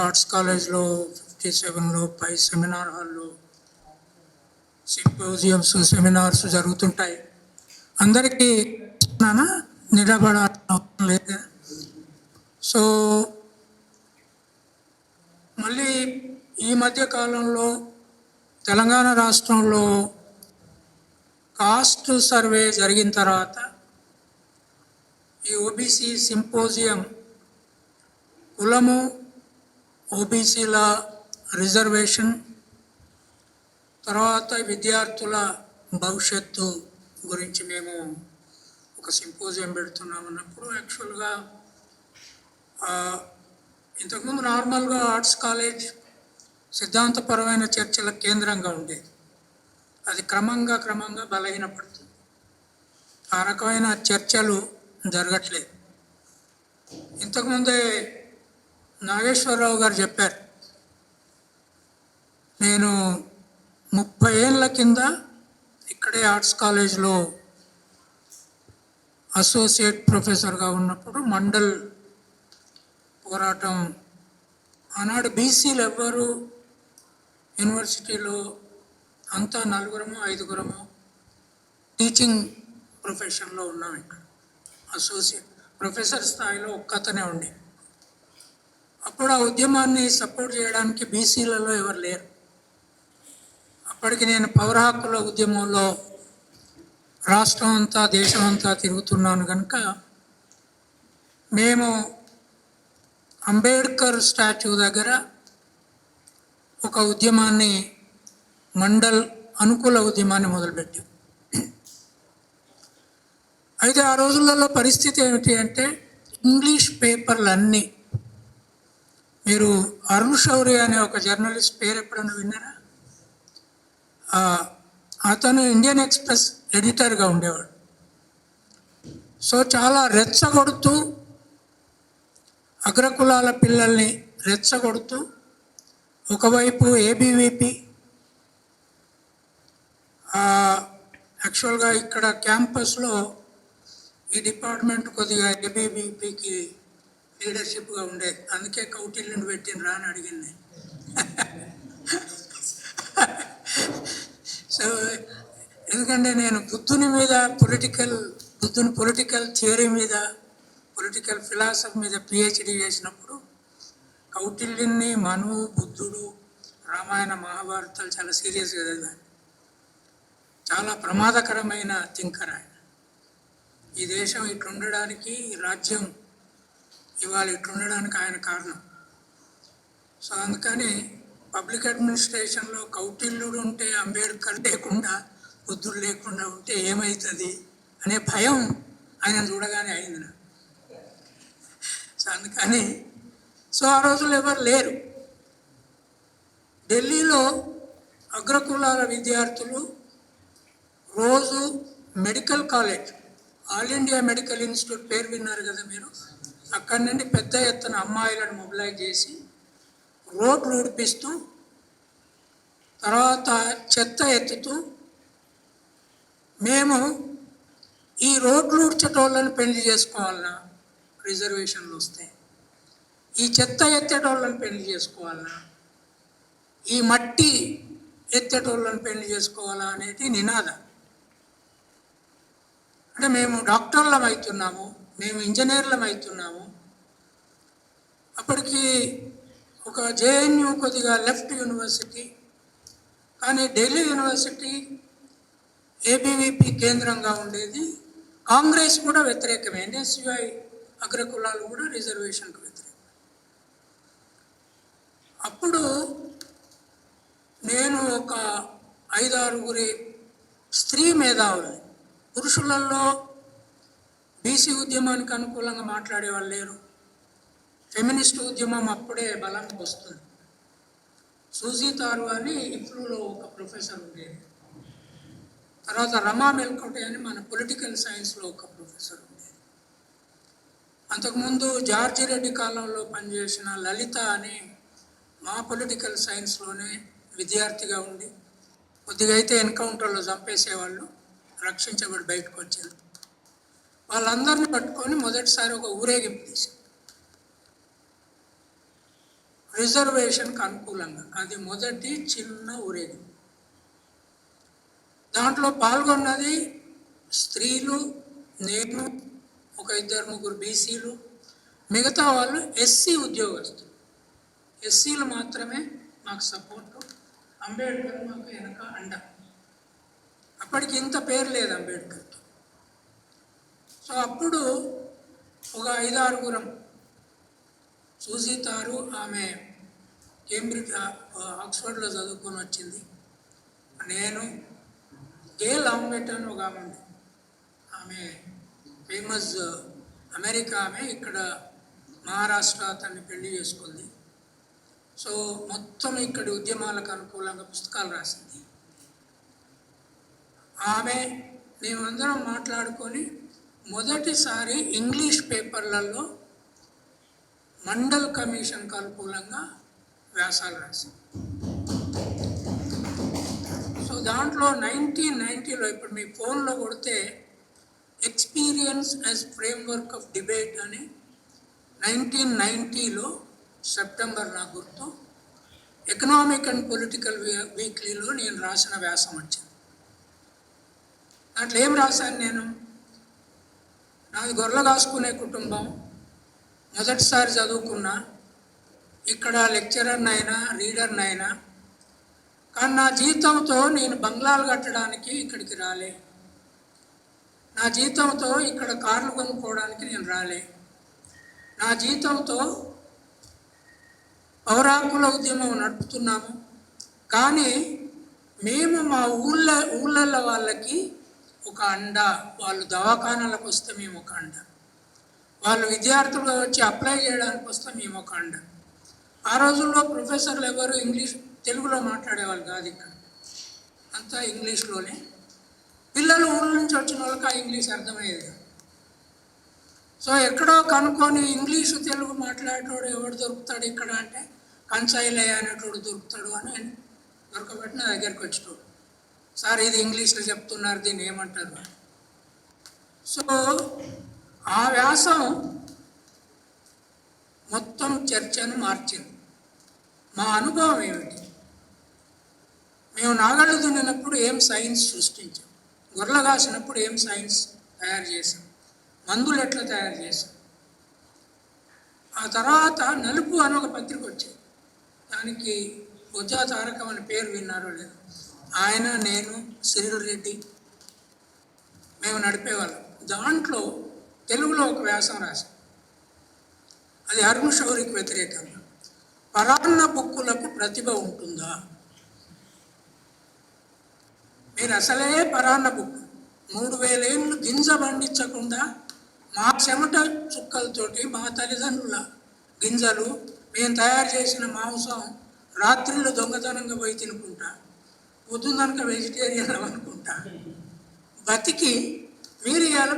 Arts కాలేజ్లో 57లో పై seminar హాల్లో symposiums seminars జరుగుతుంటాయి. అందరికీ నిలబడాల్సిన లేదు. సో మళ్ళీ ఈ మధ్య కాలంలో తెలంగాణ రాష్ట్రంలో కాస్ట్ సర్వే జరిగిన తర్వాత ఈ ఓబీసీ సింపోజియం కులము, ఓబీసీల రిజర్వేషన్, తర్వాత విద్యార్థుల భవిష్యత్తు గురించి మేము ఒక సింపోజియం పెడుతున్నామన్నప్పుడు యాక్చువల్గా ఇంతకుముందు నార్మల్గా ఆర్ట్స్ కాలేజ్ సిద్ధాంతపరమైన చర్చల కేంద్రంగా ఉండేది. అది క్రమంగా బలహీనపడుతుంది. ఆ రకమైన చర్చలు జరగట్లేదు. ఇంతకుముందే నాగేశ్వరరావు గారు చెప్పారు, నేను 30 ఏళ్ళ కింద ఇక్కడే ఆర్ట్స్ కాలేజ్లో అసోసియేట్ ప్రొఫెసర్గా ఉన్నప్పుడు మండల్ పోరాటం, ఆనాడు బీసీలు ఎవ్వరు యూనివర్సిటీలో అంతా 4-5 టీచింగ్ ప్రొఫెషన్లో ఉన్నాం. ఇక్కడ అసోసియేట్ ప్రొఫెసర్ స్థాయిలో ఒక్కతనే ఉండే. అప్పుడు ఆ ఉద్యమాన్ని సపోర్ట్ చేయడానికి బీసీలలో ఎవరు లేరు. అప్పటికి నేను పౌర హక్కుల ఉద్యమంలో రాష్ట్రం అంతా దేశం అంతా తిరుగుతున్నాను కనుక మేము అంబేద్కర్ స్టాచ్యూ దగ్గర ఒక ఉద్యమాన్ని, మండల్ అనుకూల ఉద్యమాన్ని మొదలుపెట్టాం. అయితే ఆ రోజులలో పరిస్థితి ఏమిటి అంటే ఇంగ్లీష్ పేపర్లన్నీ, మీరు అరుణ్ శౌరి అనే ఒక జర్నలిస్ట్ పేరు ఎప్పుడన్నా విన్నారా? అతను ఇండియన్ ఎక్స్ప్రెస్ ఎడిటర్గా ఉండేవాడు. సో చాలా రెచ్చగొడుతూ, అగ్రకులాల పిల్లల్ని రెచ్చగొడుతూ, ఒకవైపు ఏబీవీపీ, యాక్చువల్గా ఇక్కడ క్యాంపస్లో ఈ డిపార్ట్మెంట్ కొద్దిగా ఏబీవీపీకి లీడర్షిప్గా ఉండేది. అందుకే కౌటిల్యుని పెట్టినరా అని అడిగింది. సో ఎందుకంటే నేను బుద్ధుని పొలిటికల్ థియరీ మీద, పొలిటికల్ ఫిలాసఫీ మీద పిహెచ్డి చేసినప్పుడు కౌటిల్యుని, మనువు, బుద్ధుడు, రామాయణ, మహాభారతాలు చాలా సీరియస్గా చదివాను. చాలా ప్రమాదకరమైన థింకర్ ఆయన. ఈ దేశం ఇట్లుండడానికి, ఈ రాజ్యం ఇవాళ ఇట్లుండడానికి ఆయన కారణం. సో అందుకని పబ్లిక్ అడ్మినిస్ట్రేషన్లో కౌటిల్యుడు ఉంటే, అంబేద్కర్ లేకుండా, బుద్ధుడు లేకుండా ఉంటే ఏమవుతుంది అనే భయం ఆయన చూడగానే అయింది నాకు. సో అందుకని ఆ రోజులు ఎవరు లేరు. ఢిల్లీలో అగ్రకులాల విద్యార్థులు రోజు medical college, all India medical institute పేరు విన్నారు కదా మీరు, అక్కడి నుండి పెద్ద ఎత్తున అమ్మాయిలను మొబిలైజ్ చేసి రోడ్లు ఊడిపిస్తూ, తర్వాత చెత్త ఎత్తుతూ, మేము ఈ రోడ్లు ఊడ్చేటోళ్ళని పెళ్లి చేసుకోవాలన్నా రిజర్వేషన్లు వస్తే, ఈ చెత్త ఎత్తేటోళ్ళని పెళ్లి చేసుకోవాలన్నా, ఈ మట్టి ఎత్తేటోళ్ళని పెళ్లి చేసుకోవాలా అనేది నినాదం. అంటే మేము డాక్టర్లం అవుతున్నాము, మేము ఇంజనీర్లం అవుతున్నాము. అప్పటికి ఒక జేఎన్యూ కొద్దిగా లెఫ్ట్ యూనివర్సిటీ, కానీ ఢిల్లీ యూనివర్సిటీ ఏబీవీపీ కేంద్రంగా ఉండేది. కాంగ్రెస్ కూడా వ్యతిరేకమే, ఎన్ఎస్యుఐ అగ్రకులాలు కూడా రిజర్వేషన్కు వ్యతిరేకం. అప్పుడు నేను ఒక 5-6 స్త్రీ మేధావులు, పురుషులలో బీసీ ఉద్యమానికి అనుకూలంగా మాట్లాడే వాళ్ళు లేరు. ఫెమినిస్ట్ ఉద్యమం అప్పుడే బలంకి వస్తుంది. సూజీ తారు అని ఇప్పుడులో ఒక ప్రొఫెసర్ ఉండేది. తర్వాత రమా మెల్కోటే అని మన పొలిటికల్ సైన్స్లో ఒక ప్రొఫెసర్ ఉండేది. అంతకుముందు జార్జి రెడ్డి కాలంలో పనిచేసిన లలిత అని మా పొలిటికల్ సైన్స్లోనే విద్యార్థిగా ఉండి, కొద్దిగా అయితే ఎన్కౌంటర్లో చంపేసేవాళ్ళు, రక్షించబడి బయటకు వచ్చారు. వాళ్ళందరినీ పట్టుకొని మొదటిసారి ఒక ఊరేగింపు తీశారు. రిజర్వేషన్కి అనుకూలంగా. అది మొదటి చిన్న ఊరేగింపు. దాంట్లో పాల్గొన్నది స్త్రీలు, నేను, ఒక 2-3 బీసీలు, మిగతా వాళ్ళు ఎస్సీ ఉద్యోగస్తులు. ఎస్సీలు మాత్రమే మాకు సపోర్టు, అంబేద్కర్ మాకు వెనక అండ. అప్పటికి ఇంత పేరు లేదు అంబేద్కర్కి. సో అప్పుడు ఒక 5-6 సుజీతారు, ఆమె కేంబ్రిడ్జ్ ఆక్స్ఫర్డ్లో చదువుకొని వచ్చింది. నేను, గేల్ ఆమ్లెట్ అని ఒక ఆమె ఉంది, ఆమె ఫేమస్ అమెరికా ఆమె, ఇక్కడ మహారాష్ట్ర అతన్ని పెళ్లి చేసుకుంది. సో మొత్తం ఇక్కడి ఉద్యమాలకు అనుకూలంగా పుస్తకాలు రాసింది ఆమె. మేమందరం మాట్లాడుకొని మొదటిసారి ఇంగ్లీష్ పేపర్లలో మండల్ కమిషన్కి అనుకూలంగా వ్యాసాలు రాసింది. సో దాంట్లో 1990లో, ఇప్పుడు మీ ఫోన్లో కొడితే experience as framework of debate అని 1990లో సెప్టెంబర్, నా గుర్తు, ఎకనామిక్ అండ్ పొలిటికల్ వీక్లీలో నేను రాసిన వ్యాసం వచ్చింది. దాంట్లో ఏం రాశాను నేను? నాది గొర్రెలు కాసుకునే కుటుంబం, మొదటిసారి చదువుకున్నా, ఇక్కడ లెక్చరర్నైనా రీడర్నైనా, కానీ నా జీతంతో నేను బంగ్లాలు కట్టడానికి ఇక్కడికి రాలే, నా జీతంతో ఇక్కడ కార్లు కొనుక్కోవడానికి నేను రాలే, నా జీతంతో పౌరాకుల ఉద్యమం నడుపుతున్నాము. కానీ మేము మా ఊళ్ళల్లో వాళ్ళకి ఒక అండ, వాళ్ళు దవాఖానాలకు వస్తే మేము ఒక అండ, వాళ్ళు విద్యార్థులు వచ్చి అప్లై చేయడానికి వస్తే మేము ఒక అండ. ఆ రోజుల్లో ప్రొఫెసర్లు ఎవరు తెలుగులో మాట్లాడేవాళ్ళు కాదు, ఇక్కడ అంతా ఇంగ్లీష్లోనే. పిల్లలు ఊళ్ళ నుంచి వచ్చిన వాళ్ళకి ఆ ఇంగ్లీష్ అర్థమయ్యేది. సో ఎక్కడో కనుక్కొని ఇంగ్లీషు తెలుగు మాట్లాడేటోడు ఎవడు దొరుకుతాడు ఇక్కడ అంటే, కంచాయిలయ్య అనేటోడు దొరుకుతాడు అని దొరకబెట్టి నా దగ్గరికి వచ్చేటోడు. సార్ ఇది ఇంగ్లీష్లో చెప్తున్నారు, దీన్ని ఏమంటారు? సో ఆ వ్యాసం మొత్తం చర్చను మార్చింది. మా అనుభవం ఏమిటి? మేము నాగళ్ళు దున్నినప్పుడు ఏం సైన్స్ సృష్టించాం, గొర్రెలు కాసినప్పుడు ఏం సైన్స్ తయారు చేసాం, మందులు ఎట్లా తయారు చేసాం. ఆ తర్వాత నలుపు అని ఒక పత్రిక వచ్చింది, దానికి బొజ్జా తారకం అని పేరు విన్నారో లేదు, ఆయన, నేను, శ్రీల్ రెడ్డి మేము నడిపేవాళ్ళం. దాంట్లో తెలుగులో ఒక వ్యాసం రాశాం, అది అరుణ్ శౌరికి వ్యతిరేకంగా. పరాన్న బుక్కులకు ప్రతిభ ఉంటుందా? మీరు అసలే పరాన్న బుక్కు, 3000 ఏళ్ళు గింజ పండించకుండా మా చెమట చుక్కలతోటి మా తల్లిదండ్రుల గింజలు, మేము తయారు చేసిన మాంసం రాత్రిళ్ళు దొంగతనంగా పోయి తినుకుంటా, పొద్దున్నక వెజిటేరియన్ అనుకుంటా బతికి మీరు ఇవాళ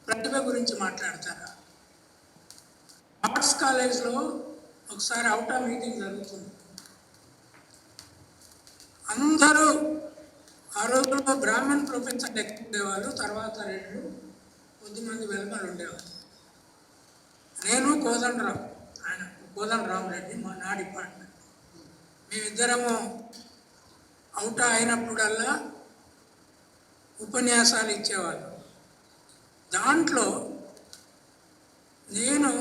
ప్రతిభ గురించి మాట్లాడతారా? ఆర్ట్స్ కాలేజ్లో ఒకసారి అవుటా మీటింగ్ జరుగుతుంది. అందరూ ఆ రోజుల్లో బ్రాహ్మణ్ ప్రొఫెసర్ ఎక్కువ ఉండేవాళ్ళు, తర్వాత రెడ్లు, కొద్దిమంది వెల్మలు ఉండేవాళ్ళు. నేను కోదండరాం, ఆయన కోదండరాం రెడ్డి, నా డిపార్ట్మెంట్. మేమిద్దరము అవుటా అయినప్పుడల్లా ఉపన్యాసాలు ఇచ్చేవాళ్ళు. దాంట్లో నేను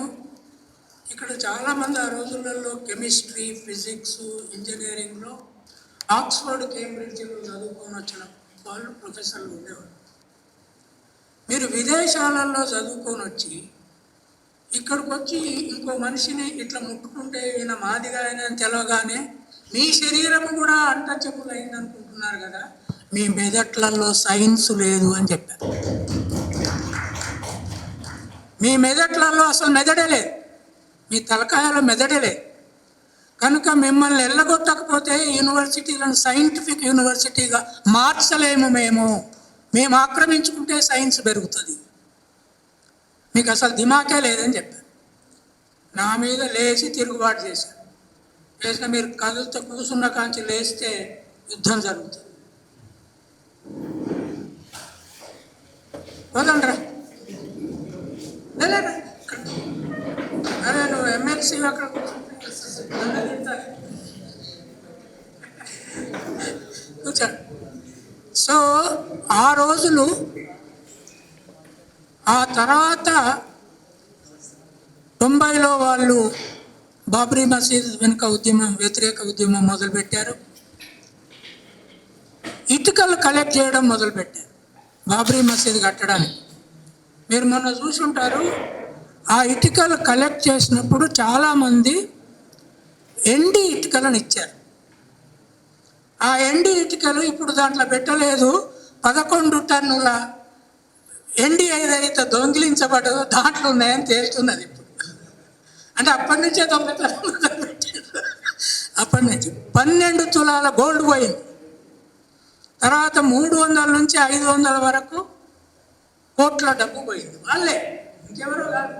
ఇక్కడ చాలామంది ఆ రోజులలో కెమిస్ట్రీ, ఫిజిక్స్, ఇంజనీరింగ్లో ఆక్స్ఫర్డ్, కేంబ్రిడ్జ్లో చదువుకొని వచ్చిన వాళ్ళు ప్రొఫెసర్లు ఉండేవాళ్ళు. మీరు విదేశాలలో చదువుకొని వచ్చి ఇక్కడికి వచ్చి ఇంకో మనిషిని ఇట్లా ముట్టుకుంటే ఈయన మాదిగా అయినా తెలవగానే మీ శరీరం కూడా అన్టచబుల్ అయింది అనుకుంటున్నారు కదా, మీ మెదట్లలో సైన్స్ లేదు అని చెప్పారు. మీ మెదట్లలో అసలు మెదడే లేదు, మీ తలకాయలో మెదడే లేదు. కనుక మిమ్మల్ని వెళ్ళగొట్టకపోతే యూనివర్సిటీలను సైంటిఫిక్ యూనివర్సిటీగా మార్చలేము. మేము ఆక్రమించుకుంటే సైన్స్ పెరుగుతుంది. మీకు అసలు దిమాకే లేదని చెప్పారు. నా మీద లేచి తిరుగుబాటు చేశారు. లేచిన మీరు కదులతో కూర్చున్న కాంచి లేస్తే యుద్ధం జరుగుతుంది. వదండ్రా, అరే నువ్వు ఎమ్మెల్సీ అక్కడ కూర్చుంటే కూర్చోండి. సో ఆ రోజులు, ఆ తర్వాత 90లో వాళ్ళు బాబ్రీ మసీద్ వెనుక ఉద్యమం, వ్యతిరేక ఉద్యమం మొదలుపెట్టారు. ఇటుకలు కలెక్ట్ చేయడం మొదలుపెట్టారు బాబ్రీ మసీద్ కట్టడానికి. మీరు మొన్న చూసుంటారు, ఆ ఇటుకలు కలెక్ట్ చేసినప్పుడు చాలామంది ఎండి ఇటుకలను ఇచ్చారు. ఆ ఎండి ఇటుకలు ఇప్పుడు దాంట్లో పెట్టలేదు, 11 టన్నుల ఎండి ఏదైతే దొంగిలించబడదో దాంట్లో ఉన్నాయని తేలుతున్నది ఇప్పుడు. అంటే అప్పటి నుంచే దొంగతనం మొదలుపెట్టారు. అప్పటి నుంచి 12 తులాల గోల్డ్ పోయింది. తర్వాత 300 నుంచి 500 వరకు కోట్ల డబ్బు పోయింది. వాళ్ళే, ఇంకెవరో కాదు.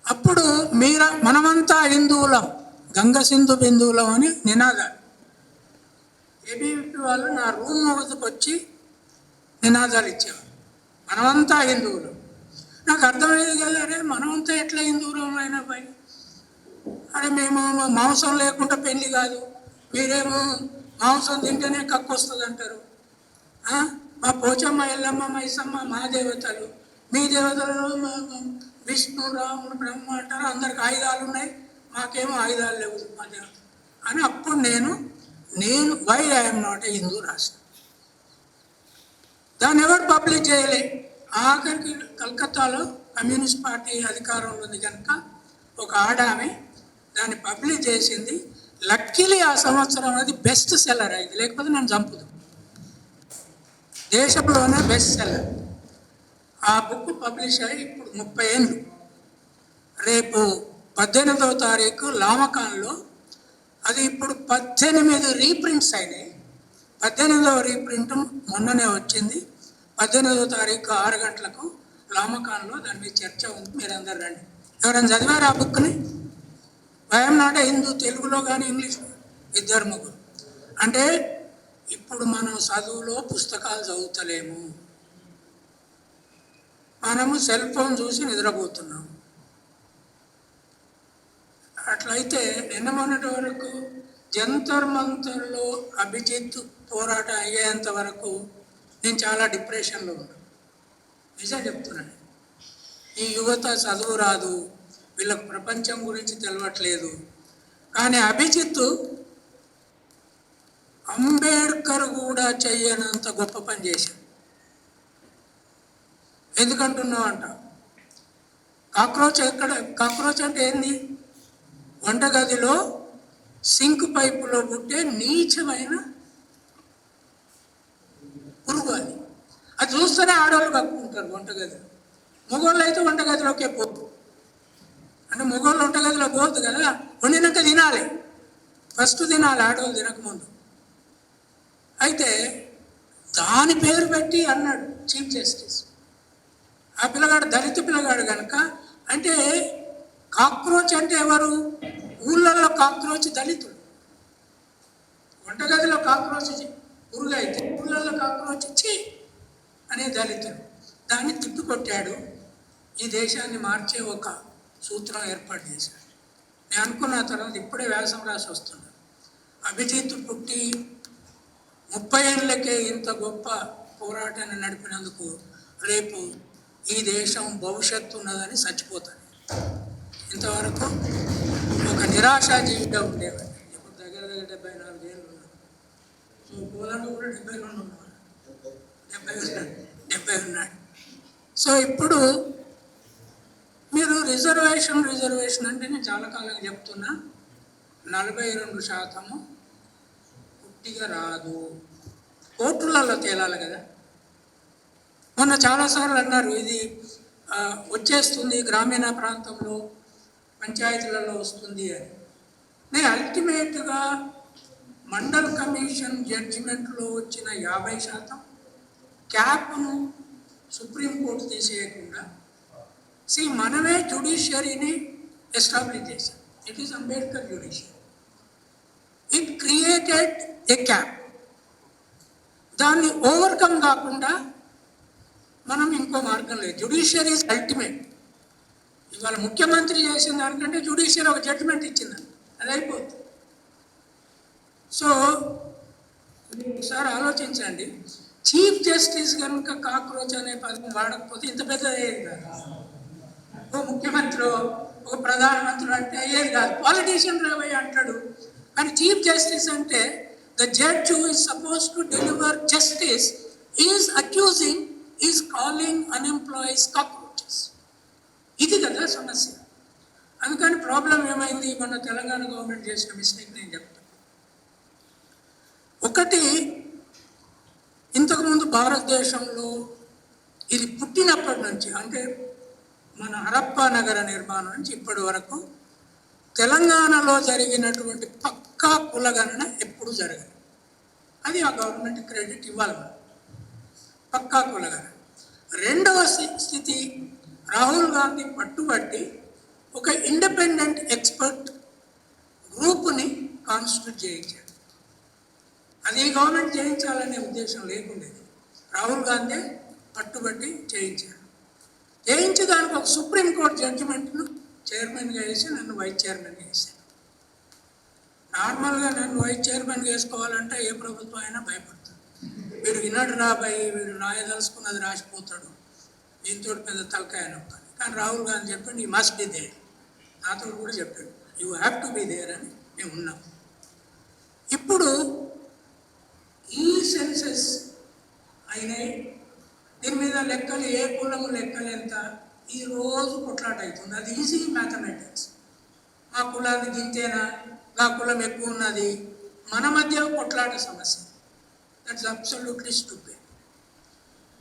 అప్పుడు మనమంతా హిందువులం, గంగ సింధు బిందువులం అని నినాదాలు. ఏబీవీపీ వాళ్ళు నా రూమ్ ముందుకు వచ్చి నినాదాలు ఇచ్చేవారు, మనమంతా హిందువులు. నాకు అర్థమయ్యేది కదా, అరే మనమంతా ఎట్లా హిందువులం అయినా పై, అరే మేము మాంసం లేకుండా పెళ్ళి కాదు, మీరేమో మాంసం తింటేనే కక్కు వస్తుంది అంటారు. మా పోచమ్మ, ఎల్లమ్మ, మైసమ్మ మా దేవతలు, మీ దేవతలు విష్ణు, రాముడు, బ్రహ్మ అంటారు. అందరికి ఆయుధాలు ఉన్నాయి, మాకేమో ఆయుధాలు లేవు మా దేవత అని. అప్పుడు నేను why I'm not a Hindu రాసిన. దాన్ని ఎవరు పబ్లిష్ చేయలే. ఆఖరికి కలకత్తాలో కమ్యూనిస్ట్ పార్టీ అధికారంలో ఉంది కనుక ఒక ఆడామె దాన్ని పబ్లిష్ చేసింది. లక్కీలీ ఆ సంవత్సరం అది బెస్ట్ సెల్లర్ అయింది, లేకపోతే నేను చంపుదు. దేశంలోనే బెస్ట్ సెల్లర్. ఆ బుక్ పబ్లిష్ అయ్యి ఇప్పుడు 30 ఏళ్ళు. రేపు 18వ తారీఖు లామకాన్లో అది ఇప్పుడు 18 రీప్రింట్స్ అయినాయి. 18వ రీప్రింట్ మొన్ననే వచ్చింది. 18వ తారీఖు 6 గంటలకు లామకాన్లో దాని మీద చర్చ ఉంది. మీరు అందరు రండి. ఎవరైనా చదివారు ఆ బుక్ని? ఐఎమ్ నాట్ ఏ హిందూ, తెలుగులో కానీ ఇంగ్లీష్లో, 2-3. అంటే ఇప్పుడు మనం చదువులో పుస్తకాలు చదువుతలేము, మనము సెల్ ఫోన్ చూసి నిద్రపోతున్నాం. అట్లయితే నిన్న మొన్నటి వరకు జంతర్ మంతర్లో అభిజిత్ పోరాటం అయ్యేంత వరకు నేను చాలా డిప్రెషన్లో ఉన్నాను. నిజం చెప్తున్నాను. ఈ యువత చదువు రాదు, వీళ్ళకు ప్రపంచం గురించి తెలియట్లేదు. కానీ అభిజిత్ అంబేద్కర్ కూడా చెయ్యనంత గొప్ప పని చేశాడు. ఎందుకంటున్నావు అంట, కాక్రోచ్ అంటే ఏంది? వంటగదిలో సింక్ పైపులో పుట్టే నీచమైన పురుగు. అది చూస్తేనే ఆడవాళ్ళు కప్పుకుంటారు వంటగదిలో. మగవాళ్ళు అయితే వంటగదిలోకే పోదు. అంటే మగవాళ్ళు వంటగదిలో పోదు కదా, వండినాక తినాలి, ఫస్ట్ తినాలి, ఆడవాళ్ళు తినకముందు. అయితే దాని పేరు పెట్టి అన్నాడు చీఫ్ జస్టిస్. ఆ పిల్లగాడు దళిత పిల్లగాడు కనుక. అంటే కాక్రోచ్ అంటే ఎవరు? ఊళ్ళల్లో కాక్రోచ్ దళితుడు, వంటగదిలో కాక్రోచ్ పురుగు అయితే ఊళ్ళల్లో కాక్రోచ్ ఛీ అనే దళితుడు. దాన్ని తిప్పికొట్టాడు. ఈ దేశాన్ని మార్చే ఒక సూత్రం ఏర్పాటు చేశాడు. నేను అనుకున్న తర్వాత ఇప్పుడే వ్యాసం రాసి వస్తున్నాను. అభిజిత్ పుట్టి 30 ఏళ్ళకే ఇంత గొప్ప పోరాటాన్ని నడిపినందుకు రేపు ఈ దేశం భవిష్యత్తు ఉన్నదని చచ్చిపోతాను. ఇంతవరకు ఒక నిరాశా జీవిగా ఉండేవాడిని. ఇప్పుడు దగ్గర 74 ఏళ్ళు ఉన్నాను. సో పోలాండ్ కూడా 72 ఉన్నాడు, 70 ఉన్నాడు. సో ఇప్పుడు మీరు రిజర్వేషన్ అంటే నేను చాలా కాలంగా చెప్తున్నా, 42% పుట్టిగా రాదు, కోర్టులలో తేలాలి కదా. మొన్న చాలాసార్లు అన్నారు ఇది వచ్చేస్తుంది గ్రామీణ ప్రాంతంలో, పంచాయతీలలో వస్తుంది అని. నేను అల్టిమేట్గా మండల్ కమిషన్ జడ్జిమెంట్లో వచ్చిన 50% క్యాప్ను సుప్రీంకోర్టు తీసేయకుండా మనమే జ్యుడిషియరీని ఎస్టాబ్లిష్ చేశాం. It is Ambedkar judiciary. It created a cap. దాన్ని ఓవర్కమ్ కాకుండా మనం ఇంకో మార్గం లేదు. Judiciary is ultimate. ఇవాళ ముఖ్యమంత్రి చేసిన దానికంటే జ్యుడిషియల్ ఒక జడ్జిమెంట్ ఇచ్చింది, అది అయిపోతుంది. సో ఒకసారి ఆలోచించండి, చీఫ్ జస్టిస్ కనుక కాక్రోచ్ అనే పదం వాడకపోతే ఇంత పెద్దది అయ్యేది కాదు. ఓ ముఖ్యమంత్రి ఓ ప్రధానమంత్రి అంటే అయ్యేది కాదు. పాలిటీషియన్ రాబోయే అంటాడు, కానీ చీఫ్ జస్టిస్ అంటే the judge who is suppose to deliver justice is accusing, is calling unemployees cockroaches. ఇది కదా సమస్య. అందుకని ప్రాబ్లం ఏమైంది, మన తెలంగాణ గవర్నమెంట్ చేసిన మిస్టేక్ నేను చెప్తాను. ఒకటి, ఇంతకుముందు భారతదేశంలో ఇది పుట్టినప్పటి నుంచి, అంటే మన హరప్పా నగర నిర్మాణం నుంచి ఇప్పటి వరకు తెలంగాణలో జరిగినటువంటి పక్కా కులగణన ఎప్పుడు జరగదు. అది ఆ గవర్నమెంట్ క్రెడిట్ ఇవ్వాలి మనం, పక్కా కులగణన. రెండవ స్థితి, రాహుల్ గాంధీ పట్టుబట్టి ఒక ఇండిపెండెంట్ ఎక్స్పర్ట్ గ్రూప్ని కాన్స్టిట్యూట్ చేయించాడు. అది గవర్నమెంట్ చేయించాలనే ఉద్దేశం లేకుండేది, రాహుల్ గాంధీ పట్టుబట్టి చేయించాడు. చేయించి దానికి ఒక సుప్రీంకోర్టు జడ్జిమెంట్ను చైర్మన్గా వేసి నన్ను వైస్ చైర్మన్గా వేశాను. నార్మల్గా నన్ను వైస్ చైర్మన్గా వేసుకోవాలంటే ఏ ప్రభుత్వం అయినా భయపడుతుంది. వీడు వినడు రాబాయి, వీడు రాయదలుచుకున్నది రాసిపోతాడు, దీంతో పెద్ద తలకాయ నొప్పాలి. కానీ రాహుల్ గాంధీ చెప్పాడు, యూ మస్ట్ బి దేర్. నాతో కూడా చెప్పాడు, you have to be there అని మేము ఉన్నాం. ఇప్పుడు ఈ సెన్సెస్ అయినాయి, దీని మీద లెక్కలు, ఏ కులము లెక్కలు ఎంత, ఈరోజు కొట్లాట అవుతుంది. అది ఈజీ మ్యాథమెటిక్స్. ఆ కులాన్ని దింతేనా, ఆ కులం ఎక్కువ ఉన్నది, మన మధ్య కొట్లాట సమస్య. That's absolutely stupid.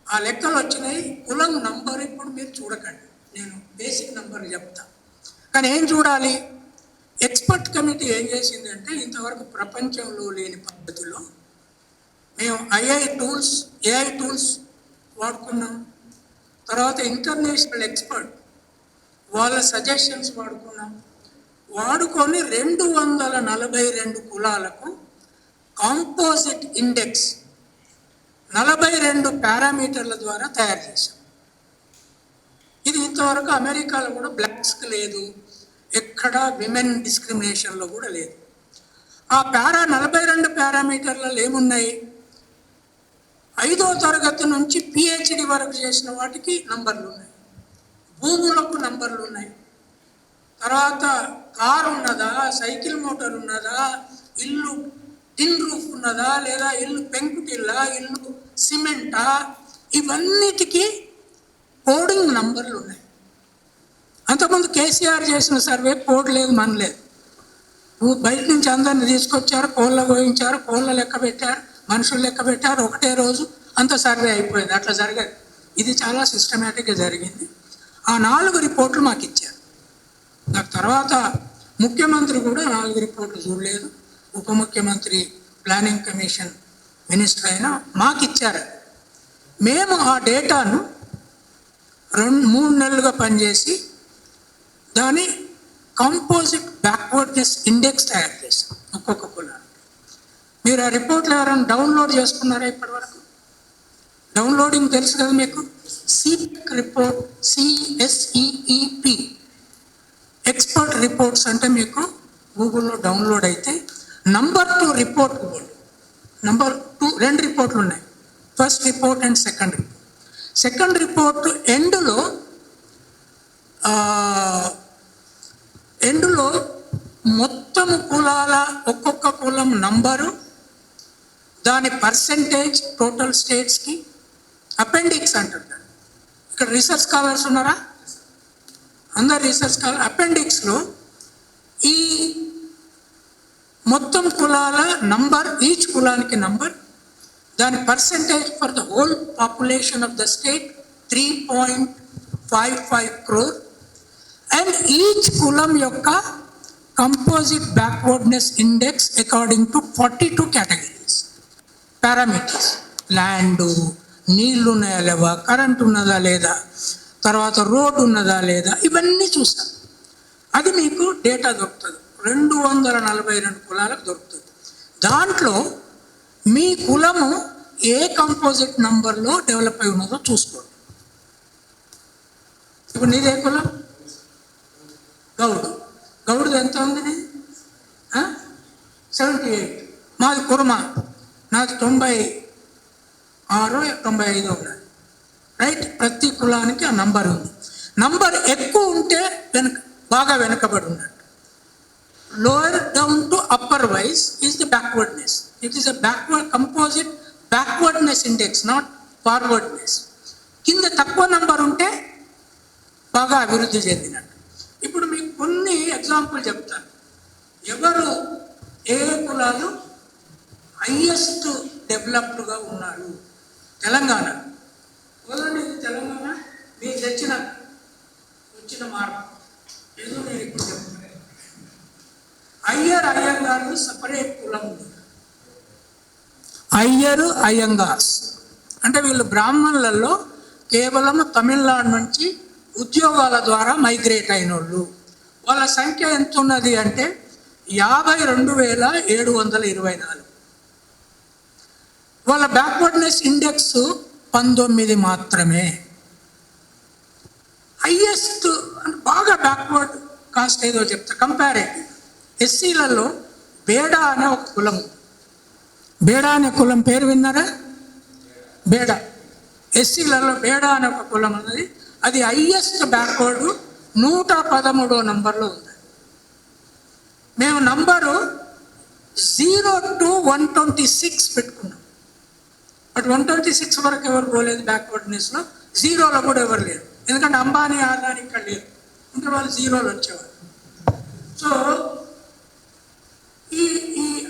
ఆ లెక్కలు వచ్చినాయి. కులం నంబర్ ఇప్పుడు మీరు చూడకండి, నేను బేసిక్ నంబర్ చెప్తా. కానీ ఏం చూడాలి, ఎక్స్పర్ట్ కమిటీ ఏం చేసిందంటే, ఇంతవరకు ప్రపంచంలో లేని పద్ధతిలో మేము ఏఐ టూల్స్ వాడుకున్నాం. తర్వాత ఇంటర్నేషనల్ ఎక్స్పర్ట్ వాళ్ళ సజెషన్స్ వాడుకున్నాం. వాడుకొని 242 కులాలకు కాంపోజిట్ ఇండెక్స్ 42 పారామీటర్ల ద్వారా తయారు చేశాం. ఇది ఇంతవరకు అమెరికాలో కూడా బ్లాక్స్కి లేదు, ఎక్కడ విమెన్ డిస్క్రిమినేషన్లో కూడా లేదు. ఆ 42 పారామీటర్లలో ఏమున్నాయి, 5వ తరగతి నుంచి పిహెచ్డి వరకు చేసిన వాటికి నంబర్లు ఉన్నాయి, భూములకు నంబర్లు ఉన్నాయి, తర్వాత కారు ఉన్నదా, సైకిల్ మోటార్ ఉన్నదా, ఇల్లు టిన్ రూఫ్ ఉన్నదా, లేదా ఇల్లు పెంకుటిల్లా, ఇల్లు సిమెంటా, ఇవన్నిటికీ కోడింగ్ నంబర్లు ఉన్నాయి. అంతకుముందు కేసీఆర్ చేసిన సర్వే కోడ్ లేదు, మన లేదు. బయట నుంచి అందరిని తీసుకొచ్చారు, కోళ్ళ గోయించారు, కోళ్ళ లెక్క పెట్టారు, మనుషులు లెక్క పెట్టారు, ఒకటే రోజు అంత సర్వే అయిపోయింది. అట్లా జరగదు. ఇది చాలా సిస్టమేటిక్గా జరిగింది. ఆ 4 రిపోర్ట్లు మాకు ఇచ్చారు. నాకు తర్వాత ముఖ్యమంత్రి కూడా 4 రిపోర్ట్లు చూడలేదు, ఉప ముఖ్యమంత్రి, ప్లానింగ్ కమిషన్ మినిస్టర్ అయినా మాకు ఇచ్చారు. మేము ఆ డేటాను 2-3 నెలలుగా పనిచేసి దాని కాంపోజిట్ బ్యాక్వర్డ్నెస్ ఇండెక్స్ తయారు చేశాం ఒక్కొక్క కులానికి. మీరు ఆ రిపోర్ట్లు ఎవరైనా డౌన్లోడ్ చేసుకున్నారా ఇప్పటి వరకు? డౌన్లోడింగ్ తెలుసు కదా మీకు, సీపెక్ రిపోర్ట్, CSEEP ఎక్స్పర్ట్ రిపోర్ట్స్ అంటే మీకు గూగుల్లో డౌన్లోడ్ అయితే నంబర్ 2 రిపోర్ట్, నంబర్ 2 2 రిపోర్ట్లు ఉన్నాయి, first report and second report. Second report ఎండులో మొత్తం కులాల ఒక్కొక్క కులం నంబరు, దాని పర్సెంటేజ్ టోటల్ స్టేట్స్కి, అపెండిక్స్ అంటారు. ఇక్కడ రీసెర్చ్ స్కాలర్స్ ఉన్నారా? అందరు రీసెర్చ్ స్కాలర్. అపెండిక్స్లో ఈ మొత్తం కులాల నంబర్, ఈచ్ కులానికి నంబర్, దాని percentage for the whole population of the state 3.55 crore, and each కులం యొక్క composite backwardness index according to 42 categories, parameters. Land, నీళ్లు ఉన్నాయా లేవా, కరెంట్ ఉన్నదా లేదా, తర్వాత రోడ్ ఉన్నదా లేదా, ఇవన్నీ చూస్తాం. అది మీకు డేటా దొరుకుతుంది, 242 కులాలకు దొరుకుతుంది. దాంట్లో మీ కులము ఏ కంపోజిట్ నంబర్లో డెవలప్ అయి ఉన్నదో చూసుకోండి. ఇప్పుడు నీదే కులం, గౌడుది ఎంత ఉంది? 78. మాది కుర్మ, నాది 96, 95 ఉన్నది. రైట్, ప్రతి కులానికి ఆ నంబర్ ఉంది. నంబర్ ఎక్కువ ఉంటే బాగా వెనకబడి ఉన్నట్టు. Lower down to upper wise is the backwardness. It is a composite backwardness index, not forwardness. కింద తక్కువ నంబర్ ఉంటే బాగా అభివృద్ధి చెందినట్టు. ఇప్పుడు మీకు కొన్ని ఎగ్జాంపుల్ చెప్తాను. ఎవరు ఏ కులాలు హైయెస్ట్ డెవలప్డ్గా ఉన్నారు తెలంగాణ? మొదటి తెలంగాణ మీరు వచ్చిన మార్పు ఏదో నేను ఇప్పుడు చెప్తాను. అయ్యంగారు సపరేట్ కులం ఉంది. అయ్యంగార్స్ అంటే వీళ్ళు బ్రాహ్మణులలో కేవలం తమిళనాడు నుంచి ఉద్యోగాల ద్వారా మైగ్రేట్ అయిన వాళ్ళు. వాళ్ళ సంఖ్య ఎంత ఉన్నది అంటే 52,724. వాళ్ళ బ్యాక్వర్డ్నెస్ ఇండెక్స్ 19 మాత్రమే. హైయెస్ట్ అంటే బాగా బ్యాక్వర్డ్ కాస్ట్ ఏదో చెప్తా కంపారేటివ్. ఎస్సీలలో బేడా అనే ఒక కులం. బేడా అనే కులం పేరు విన్నారా? బేడా, ఎస్సీలలో బేడా అనే ఒక కులం ఉన్నది. అది హైయెస్ట్ బ్యాక్వర్డ్, 113వ నంబర్లో ఉంది. మేము నంబరు 0 to 126 పెట్టుకున్నాం. బట్ 126 వరకు ఎవరు పోలేదు బ్యాక్వర్డ్నెస్లో. 0లో కూడా ఎవరు లేరు, ఎందుకంటే అంబానీ ఆదాని ఇక్కడ లేరు, ఇంకా వాళ్ళు 0లో వచ్చేవారు. సో ఈ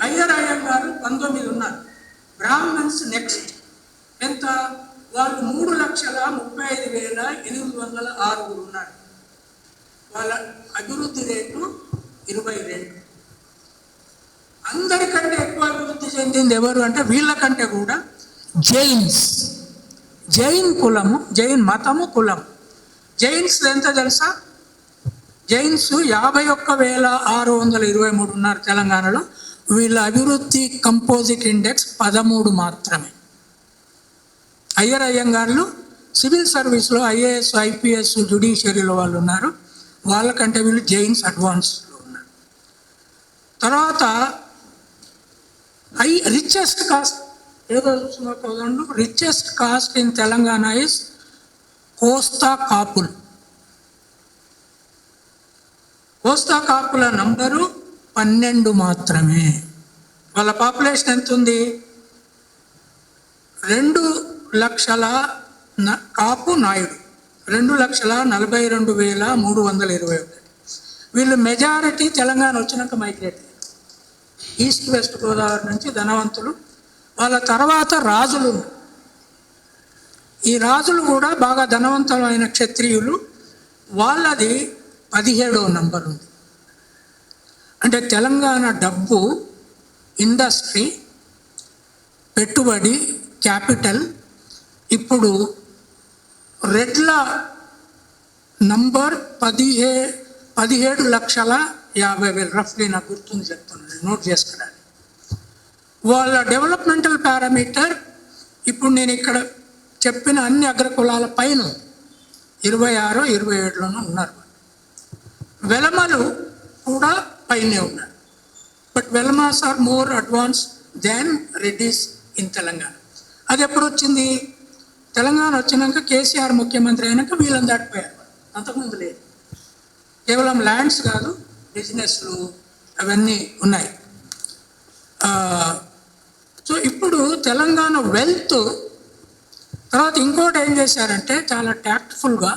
అయ్యంగారు 19 ఉన్నారు. బ్రాహ్మణ్స్ నెక్స్ట్ ఎంత? వాళ్ళు 3,35,806 ఉన్నారు. వాళ్ళ అభివృద్ధి రేటు 22. అందరికంటే ఎక్కువ అభివృద్ధి చెందింది ఎవరు అంటే వీళ్ళకంటే కూడా జైన్ కులము, జైన్ మతము కులము. జైన్స్ ఎంత తెలుసా? జైన్స్ 51,623 ఉన్నారు తెలంగాణలో. వీళ్ళ అభివృద్ధి కంపోజిట్ ఇండెక్స్ 13 మాత్రమే. అయ్యంగార్లు సివిల్ సర్వీస్లో ఐఏఎస్, ఐపీఎస్, జ్యుడిషియరీలో వాళ్ళు ఉన్నారు. వాళ్ళకంటే వీళ్ళు జైన్స్ అడ్వాన్స్లో ఉన్నారు. తర్వాత రిచెస్ట్ కాస్ట్ ఏదో చూసుకోదండు. Richest caste in Telangana is Kosta కాపులు. కోస్తా కాపుల నంబరు 12 మాత్రమే. వాళ్ళ పాపులేషన్ ఎంత ఉంది? 2 లక్షల కాపు నాయుడు, 2,42,321. వీళ్ళు మెజారిటీ తెలంగాణ వచ్చినాక మైగ్రేట్ అయ్యారు. ఈస్ట్ వెస్ట్ గోదావరి నుంచి ధనవంతులు. వాళ్ళ తర్వాత రాజులు. ఈ రాజులు కూడా బాగా ధనవంతమైన క్షత్రియులు. వాళ్ళది 17వ నంబర్ ఉంది. అంటే తెలంగాణ డబ్బు, ఇండస్ట్రీ, పెట్టుబడి, క్యాపిటల్ ఇప్పుడు రెడ్ల నంబర్ 17,50,000 రఫ్లీ నాకు గుర్తుంది చెప్తున్నాను, నోట్ చేసుకోవడానికి. వాళ్ళ డెవలప్మెంటల్ పారామీటర్ ఇప్పుడు నేను ఇక్కడ చెప్పిన అన్ని అగ్రకులాల పైన 26, 27లోనూ ఉన్నారు. వెలమలు కూడా పైనే ఉన్నారు. But Velamas are more advance than Reddys in Telangana. అది ఎప్పుడు వచ్చింది? తెలంగాణ వచ్చినాక కేసీఆర్ ముఖ్యమంత్రి అయినాక వీళ్ళని దాటిపోయారు. అంతకుముందు లేదు. కేవలం ల్యాండ్స్ కాదు, బిజినెస్లు అవన్నీ ఉన్నాయి. సో ఇప్పుడు తెలంగాణ వెల్త్ తర్వాత ఇంకోటి ఏం చేశారంటే చాలా ట్యాక్ట్ఫుల్గా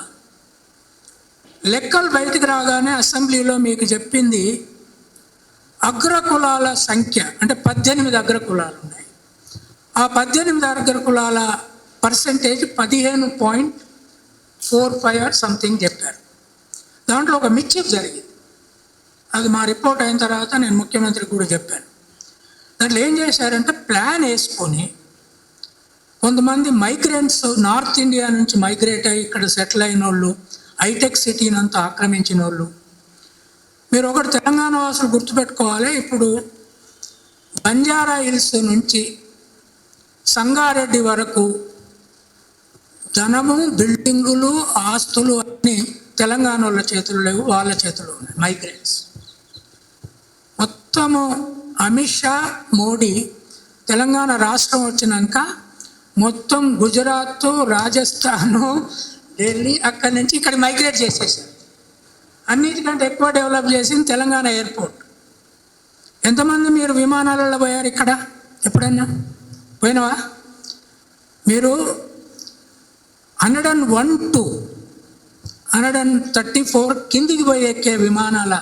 లెక్కలు బయటికి రాగానే అసెంబ్లీలో మీకు చెప్పింది అగ్రకులాల సంఖ్య అంటే 18 అగ్రకులాలు ఉన్నాయి. ఆ 18 అగ్రకులాల పర్సంటేజ్ 15.45 సంథింగ్ చెప్పారు. దాంట్లో ఒక మిక్చప్ జరిగింది. అది మా రిపోర్ట్ అయిన తర్వాత నేను ముఖ్యమంత్రికి కూడా చెప్పాను. దాంట్లో ఏం చేశారంటే ప్లాన్ వేసుకొని కొంతమంది మైగ్రెంట్స్ నార్త్ ఇండియా నుంచి మైగ్రేట్ అయ్యి ఇక్కడ సెటిల్ అయిన వాళ్ళు, హైటెక్ సిటీని అంతా ఆక్రమించిన వాళ్ళు. మీరు ఒకటి తెలంగాణ వాసులు గుర్తుపెట్టుకోవాలి. ఇప్పుడు బంజారా హిల్స్ నుంచి సంగారెడ్డి వరకు ధనము, బిల్డింగులు, ఆస్తులు అన్నీ తెలంగాణ వాళ్ళ చేతులు లేవు, వాళ్ళ చేతులు ఉన్నాయి మైగ్రెంట్స్. మొత్తము అమిత్ షా, మోడీ తెలంగాణ రాష్ట్రం వచ్చినాక మొత్తం గుజరాత్, రాజస్థాను, ఢిల్లీ అక్కడి నుంచి ఇక్కడ మైగ్రేట్ చేసేసారు. అన్నిటికంటే ఎక్కువ డెవలప్ చేసింది తెలంగాణ ఎయిర్పోర్ట్. ఎంతమంది మీరు విమానాలలో పోయారు? ఇక్కడ ఎప్పుడన్నా పోయినావా? మీరు 101 to 134 కిందికి పోయి ఎక్కే విమానాల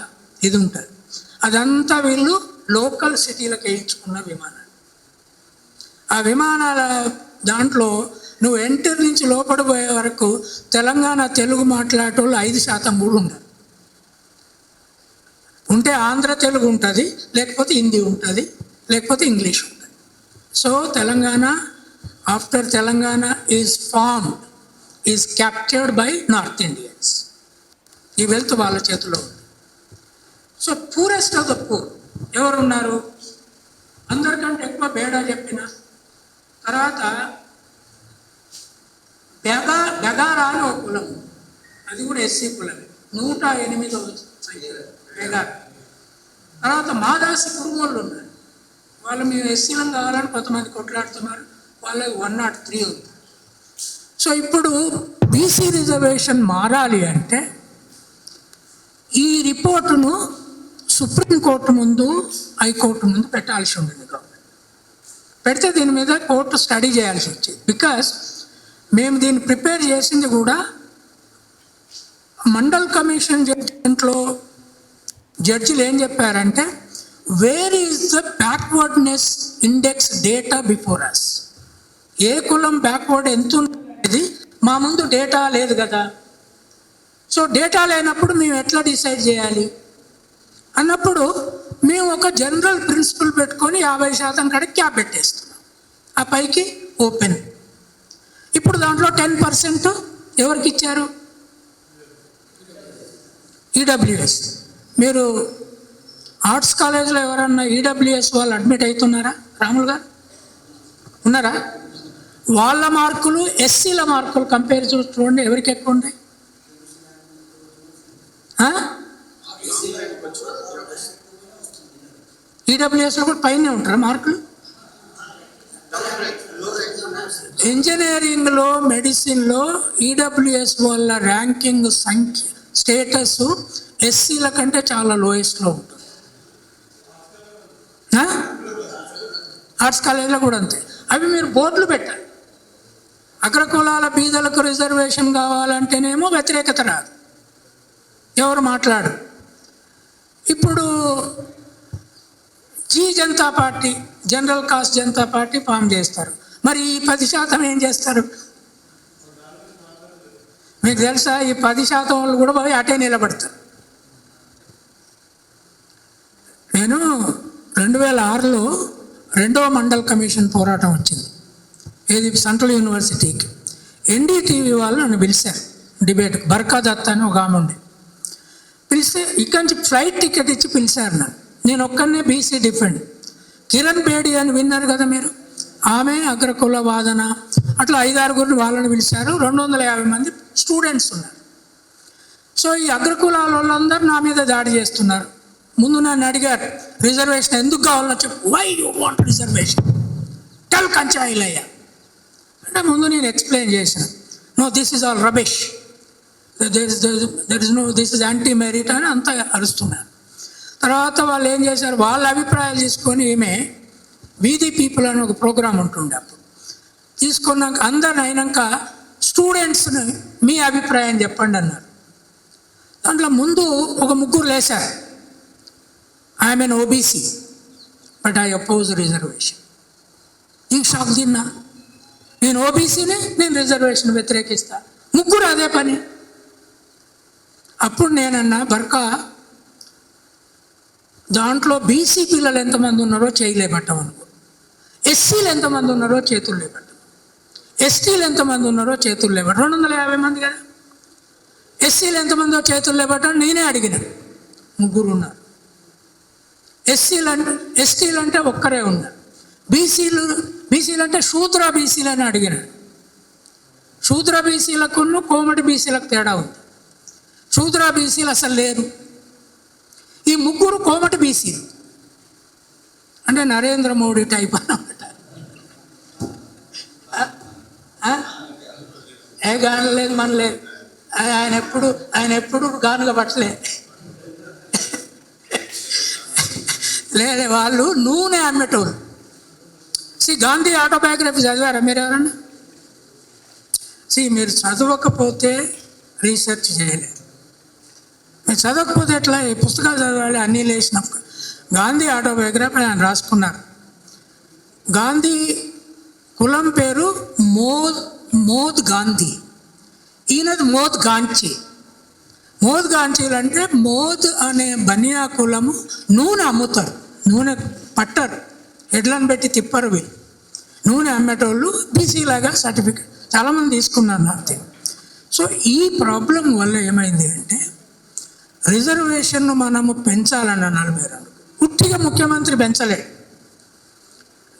ఇది ఉంటుంది. అదంతా వీళ్ళు లోకల్ సిటీలకు వేయించుకున్న విమానాలు. ఆ విమానాల దాంట్లో నువ్వు ఎంటర్ నుంచి లోపల పోయే వరకు తెలంగాణ తెలుగు మాట్లాడేటోళ్ళు 5% కూడా ఉండరు. ఉంటే ఆంధ్ర తెలుగు ఉంటుంది, లేకపోతే హిందీ ఉంటుంది, లేకపోతే ఇంగ్లీష్ ఉంటుంది. So Telangana after Telangana is formed is captured by north Indians. ఈ వెల్త్ వాళ్ళ చేతిలో ఉంది. So poorest of the poor ఎవరున్నారు? అందరికంటే ఎక్కువ బేడా చెప్పిన తర్వాత బెగారా అని ఒక కులం, అది కూడా ఎస్సీ కులమే, 108వ బెగార్. తర్వాత మాదాసి కురుమోళ్ళు ఉన్నారు, వాళ్ళు మేము ఎస్సీలను కావాలని కొంతమంది కొట్లాడుతున్నారు, వాళ్ళకి 103 ఉంది. సో ఇప్పుడు బీసీ రిజర్వేషన్ మారాలి అంటే ఈ రిపోర్టును సుప్రీంకోర్టు ముందు, హైకోర్టు ముందు పెట్టాల్సి ఉండేది. గవర్నమెంట్ పెడితే దీని మీద కోర్టు స్టడీ చేయాల్సి వచ్చేది. బికాస్ మేము దీన్ని ప్రిపేర్ చేసింది కూడా మండల్ కమిషన్ జడ్జిమెంట్లో జడ్జిలు ఏం చెప్పారంటే, where is the backwardness index data before us. ఏ కులం బ్యాక్వర్డ్ ఎంత ఉండేది మా ముందు డేటా లేదు కదా. సో డేటా లేనప్పుడు మేము ఎట్లా డిసైడ్ చేయాలి అన్నప్పుడు మేము ఒక జనరల్ ప్రిన్సిపల్ పెట్టుకొని 50% కాడికి క్యాప్ పెట్టేస్తున్నాం, ఆ పైకి ఓపెన్. ఇప్పుడు దాంట్లో 10% ఎవరికి ఇచ్చారు? ఈడబ్ల్యూఎస్. మీరు ఆర్ట్స్ కాలేజ్లో ఎవరన్నా ఈడబ్ల్యూఎస్ వాళ్ళు అడ్మిట్ అవుతున్నారా? రాములు గారు ఉన్నారా? వాళ్ళ మార్కులు ఎస్సీల మార్కులు కంపేర్ చూడండి, ఎవరికి ఎక్కువ ఉన్నాయి? ఈడబ్ల్యూఎస్లో కూడా పైనే ఉంటారా మార్కులు? ఇంజనీరింగ్లో, మెడిసిన్లో ఈడబ్ల్యూఎస్ వాళ్ళ ర్యాంకింగ్ సంఖ్య, స్టేటస్ ఎస్సీల కంటే చాలా లోయెస్ట్లో ఉంటుంది. ఆర్ట్స్ కాలేజీలో కూడా అంతే. అవి మీరు బోర్డులు పెట్టాలి. అగ్రకులాల బీదలకు రిజర్వేషన్ కావాలంటేనేమో వ్యతిరేకత రాదు, ఎవరు మాట్లాడు. ఇప్పుడు Janata party, general caste Janata party form చేస్తారు. మరి ఈ 10% ఏం చేస్తారు? మీకు తెలుసా? ఈ 10% వాళ్ళు కూడా పోయి అటే నిలబడతారు. నేను 2006లో 2వ మండల్ కమిషన్ పోరాటం వచ్చింది, ఏది సెంట్రల్ యూనివర్సిటీకి. ఎన్డీటీవీ వాళ్ళు నన్ను పిలిచారు డిబేట్. బర్కా దత్ అని ఒక ఆమె ఉండే, పిలిస్తే ఇక్కడి నుంచి ఫ్లైట్ టికెట్ ఇచ్చి పిలిచారు నన్ను. నేను ఒక్కనే బీసీ డిఫెండ్. కిరణ్ బేడి అని విన్నారు కదా మీరు, ఆమె అగ్రకుల వాదన, అట్లా 5-6 వాళ్ళని పిలిచారు. 250 మంది స్టూడెంట్స్ ఉన్నారు. సో ఈ అగ్రకులాల వాళ్ళందరూ నా మీద దాడి చేస్తున్నారు. ముందు నన్ను అడిగారు, రిజర్వేషన్ ఎందుకు కావాలో చెప్పు, why you want reservation, tell Kancha Ilaiah అంటే ముందు నేను ఎక్స్ప్లెయిన్ చేశాను. No, this is all rubbish, there is no, this is anti merit అని అంతా అరుస్తున్నారు. తర్వాత వాళ్ళు ఏం చేశారు, వాళ్ళ అభిప్రాయాలు తీసుకొని, ఈమె వీధి పీపుల్ అని ఒక ప్రోగ్రాం ఉంటుండే అప్పుడు, తీసుకున్నాక అందరిని అయినాక స్టూడెంట్స్ని మీ అభిప్రాయం చెప్పండి అన్నారు. దాంట్లో ముందు ఒక 3 లేశారు. I'm an OBC but I oppose reservation. ఈ షాక్ తిన్నా. నేను ఓబీసీని, నేను రిజర్వేషన్ వ్యతిరేకిస్తా. 3 అదే పని. అప్పుడు నేనన్నా, బర్కా దాంట్లో బీసీ పిల్లలు ఎంతమంది ఉన్నారో చేయలేబట్టమనుకో, ఎస్సీలు ఎంతమంది ఉన్నారో చేతులు లేబట్ట, ఎస్టీలు ఎంతమంది ఉన్నారో చేతులు లేబట్ట. 250 మంది కదా. ఎస్సీలు ఎంతమందో చేతులు లేబట్ట నేనే అడిగిన. 3 ఉన్నారు. ఎస్టీలు అంటే ఒక్కరే ఉన్నారు. బీసీలు అంటే శూద్ర బీసీలు అని అడిగిన. శూద్ర బీసీలకును కోమటి బీసీలకు తేడా ఉంది. శూద్ర బీసీలు అసలు లేరు. ఈ ముగ్గురు కోమటి బీసీలు, అంటే నరేంద్ర మోడీ టైప్ అన్నమాట. ఏ గాను లేదు, మన లేదు. ఆయన ఎప్పుడు గానుగా పట్టలేదు. లేదే, వాళ్ళు నూనె అమ్మేటోళ్ళు. గాంధీ ఆటోబయోగ్రఫీ చదివారా మీరు ఎవరన్నా? మీరు చదవకపోతే రీసెర్చ్ చేయలేదు. మీరు చదవకపోతే ఎట్లా? ఈ పుస్తకాలు చదవాలి, అన్నీ లేచినప్పుడు. గాంధీ ఆటోబయోగ్రఫీ ఆయన రాసుకున్నారు. గాంధీ కులం పేరు మోద్ గాంధీ, ఈయనది మోద్ గాంచీ. మోద్ గాంచీలు అంటే మోద్ అనే బనియా కులము నూనె అమ్ముతారు, నూనె పట్టరు, ఎడ్లను పెట్టి తిప్పరు. వీళ్ళు నూనె అమ్మేటోళ్ళు బీసీలాగా సర్టిఫికేట్ చాలామంది తీసుకున్నారు నాకు. సో ఈ ప్రాబ్లం వల్ల ఏమైంది అంటే, రిజర్వేషన్ను మనము పెంచాలన్న 42 పుట్టిగా ముఖ్యమంత్రి పెంచలేడు.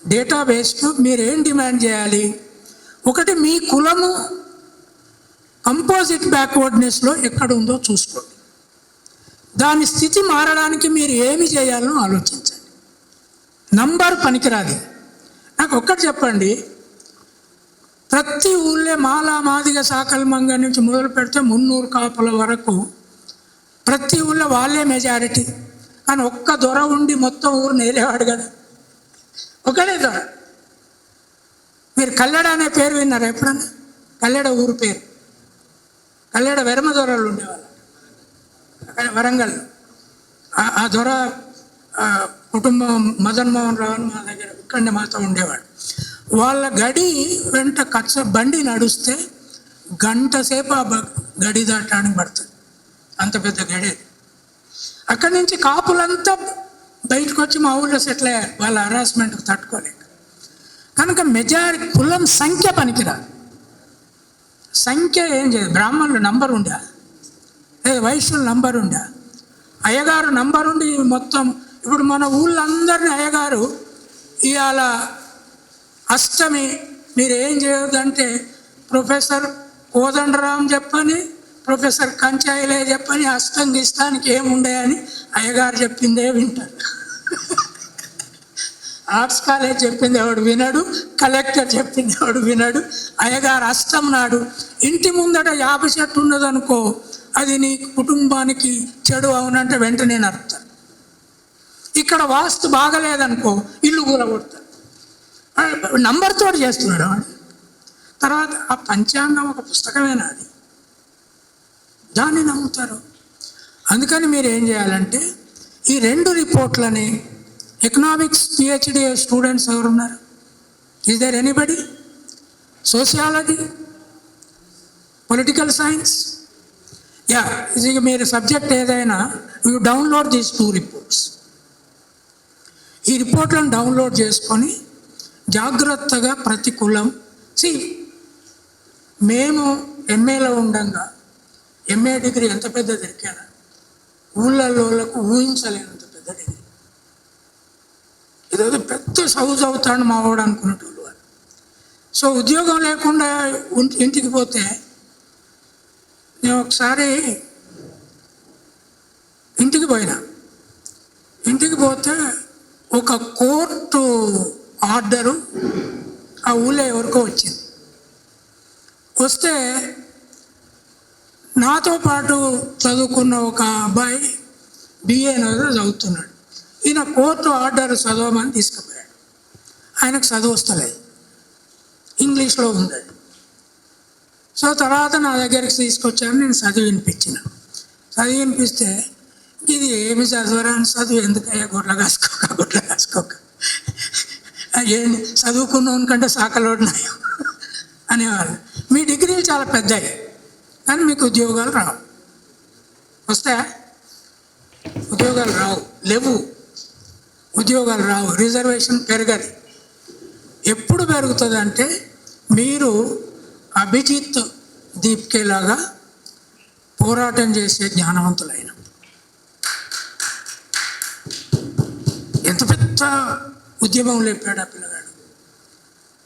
డేటాబేస్కు మీరు ఏం డిమాండ్ చేయాలి? ఒకటి, మీ కులము కంపోజిట్ బ్యాక్వర్డ్నెస్లో ఎక్కడ ఉందో చూసుకోండి. దాని స్థితి మారడానికి మీరు ఏమి చేయాలో ఆలోచించండి. నంబర్ పనికిరాదు. నాకు ఒక్కటి చెప్పండి, ప్రతి ఊళ్ళో మాలా మాదిగ సాకల మంగ నుంచి మొదలు పెడితే 300 కాపుల వరకు ప్రతి ఊళ్ళో వాళ్ళే మెజారిటీ. కానీ ఒక్క దొర ఉండి మొత్తం ఊరు నేరేవాడు కదా, ఒకడే దొర. మీరు కల్లెడ అనే పేరు విన్నారా ఎప్పుడన్నా? కల్లెడ ఊరు పేరు. కల్లెడ వెరమ దొరలు ఉండేవాళ్ళు అక్కడ వరంగల్లో. ఆ దొర కుటుంబం మదన్ మోహన్ రావు మా దగ్గర ఇక్కడనే మాతో ఉండేవాడు. వాళ్ళ గడి వెంట బండి నడుస్తే గంట సేపు ఆ గడి దాటానికి పడుతుంది, అంత పెద్ద గడి. అక్కడి నుంచి కాపులంతా బయటకు వచ్చి మా ఊళ్ళో సెటిల్ అయ్యారు, వాళ్ళ హరాస్మెంట్కి తట్టుకోలేక. కనుక మెజారిటీ కులం సంఖ్య పనికిరాదు. సంఖ్య ఏం చేయదు. బ్రాహ్మణులు నంబర్ ఉండా, లేదా వైశ్యులు నంబర్ ఉండా, అయ్యగారు నంబర్ ఉండి మొత్తం. ఇప్పుడు మన ఊళ్ళందరినీ అయ్యగారు ఇవాళ అష్టమి మీరు ఏం చేయొద్దంటే ప్రొఫెసర్ కోదండరాం చెప్పని, ప్రొఫెసర్ కంచాయిలే చెప్పని, అష్టం గిష్టానికి ఏముండేయని అయ్యగారు చెప్పిందే వింటారు. ఆర్ట్స్ కాలేజ్ చెప్పింది ఎవడు వినడు, కలెక్టర్ చెప్పింది ఎవడు వినడు. అయ్యగారు అష్టం నాడు ఇంటి ముందట యాప చెట్టు ఉన్నదనుకో, అది నీ కుటుంబానికి చెడు అవునంటే వెంటనే నరుకుతారు. ఇక్కడ వాస్తు బాగలేదనుకో ఇల్లు కూలగొడతారు. నంబర్తో చేస్తున్నాడు వాడు. తర్వాత ఆ పంచాంగం ఒక పుస్తకమేనా, అది దాన్ని నమ్ముతారు. అందుకని మీరు ఏం చేయాలంటే ఈ 2 రిపోర్ట్లని, ఎకనామిక్స్ PhD స్టూడెంట్స్ ఎవరున్నారు? Is there anybody? Sociology, political science, ఇది మీరు సబ్జెక్ట్ ఏదైనా యూ డౌన్లోడ్ దీస్ 2 రిపోర్ట్స్. ఈ రిపోర్ట్లను డౌన్లోడ్ చేసుకొని జాగ్రత్తగా ప్రతి కులం మేము MAలో ఉండగా MA డిగ్రీ ఎంత పెద్ద దొరికాను, ఊళ్ళలోకి ఊహించలేనంత పెద్ద డిగ్రీ. ఇదేదో పెద్ద సౌజ్ అవుతాడు మావాడు అనుకునేటోళ్ళు వాళ్ళు. సో ఉద్యోగం లేకుండా ఇంటికి పోతే, నేను ఒకసారి ఇంటికి పోతే ఒక కోర్టు ఆర్డరు ఆ ఊళ్ళో ఎవరికో వచ్చింది. వస్తే నాతో పాటు చదువుకున్న ఒక అబ్బాయి BA చదువుతున్నాడు. ఈయన కోర్టు ఆర్డర్ చదవమని తీసుకుపోయాడు. ఆయనకు చదువు వస్తలేదు, ఇంగ్లీష్లో ఉంది. సో తర్వాత నా దగ్గరికి తీసుకొచ్చాను, నేను చదివి వినిపిస్తే ఇది ఏమి చదవరాని చదువు, ఎందుకయ్యా గుడ్ల కాసుకోక ఏంటి చదువుకున్నాను కంటే సాకలోడినాయి అనేవాళ్ళు. మీ డిగ్రీలు చాలా పెద్దవి కానీ మీకు ఉద్యోగాలు రావు. వస్తాయా? ఉద్యోగాలు లేవు. రిజర్వేషన్ పెరగదు. ఎప్పుడు పెరుగుతుంది అంటే మీరు అభిజిత్ దీప్కేలాగా పోరాటం చేసే జ్ఞానవంతులైన, ఎంత పెద్ద ఉద్యమం లేపాడు ఆ పిల్లగాడు.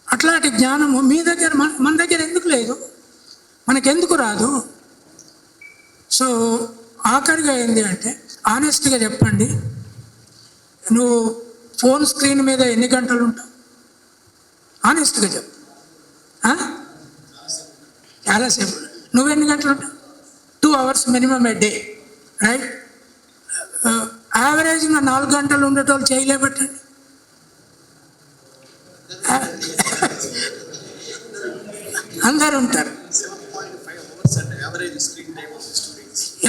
అట్లాంటి జ్ఞానము మీ దగ్గర మన దగ్గర ఎందుకు లేదు? మనకెందుకు రాదు? సో ఆఖరిగా ఏంటి అంటే ఆనెస్ట్గా చెప్పండి, నువ్వు ఫోన్ స్క్రీన్ మీద ఎన్ని గంటలు ఉంటావు? ఆనెస్ట్గా చెప్పు. చాలాసేపు. నువ్వెన్ని గంటలు ఉంటావు? 2 hours మినిమం ఏ డే, రైట్? యావరేజ్గా 4 గంటలు ఉండేటోళ్ళు చేయలేబట్టండి. అందరు ఉంటారు.